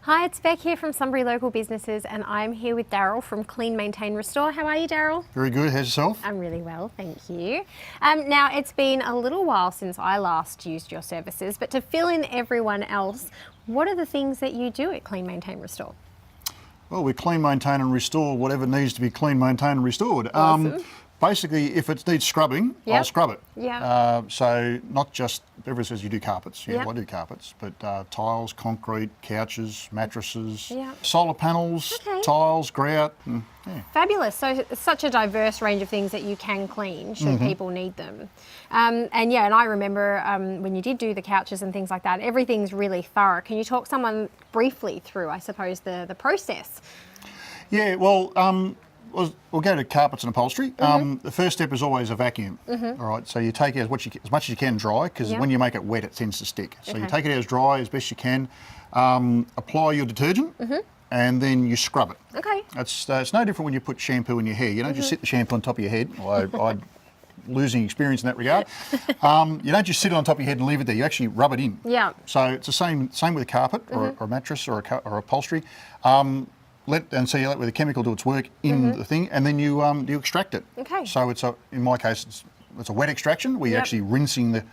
Hi, it's Beck here from Sunbury Local Businesses, and I'm here with Daryl from Clean, Maintain, Restore. How are you, Daryl? Very good. How's yourself? I'm really well, thank you. Now, it's been a little while since I last used your services, but to fill in everyone else, what are the things that you do at Clean, Maintain, Restore? Well, we clean, maintain and restore whatever needs to be cleaned, maintained and restored. Awesome. Basically, if it needs scrubbing, Yep. I'll scrub it. Yeah. So not just, everyone says you do carpets. Yeah, Yep. I do carpets, but tiles, concrete, couches, mattresses, Yep. solar panels, Okay. tiles, grout. Yeah. Fabulous. So it's such a diverse range of things that you can clean should people need them. And I remember when you did do the couches and things like that, everything's really thorough. Can you talk someone briefly through, I suppose, the process? Yeah, well, we'll go to carpets and upholstery. The first step is always a vacuum. All right, so you take it as much as you can dry, because Yep. when you make it wet, it tends to stick. So you Okay. take it as dry as best you can. Apply your detergent, and then you scrub it. Okay. It's no different when you put shampoo in your hair. You don't just sit the shampoo on top of your head. I'm losing experience in that regard. You don't just sit it on top of your head and leave it there. You actually rub it in. Yeah. So it's the same with a carpet or a mattress or upholstery. So you let the chemical do its work in the thing, and then you extract it. Okay. So in my case, it's a wet extraction where you're Yep. actually rinsing the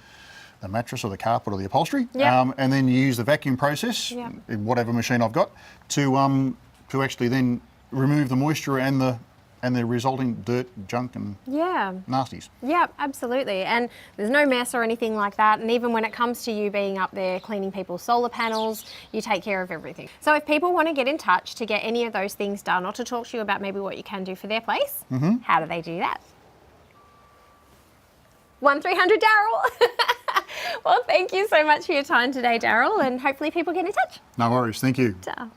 mattress or the carpet or the upholstery, Yep. and then you use the vacuum process Yep. in whatever machine I've got to actually then remove the moisture and the resulting dirt, junk, and Yeah. nasties. Yeah, absolutely. And there's no mess or anything like that. And even when it comes to you being up there cleaning people's solar panels, you take care of everything. So if people want to get in touch to get any of those things done or to talk to you about maybe what you can do for their place, how do they do that? 1300 Daryl. Well, thank you so much for your time today, Daryl, and hopefully people get in touch. No worries. Thank you. Ciao.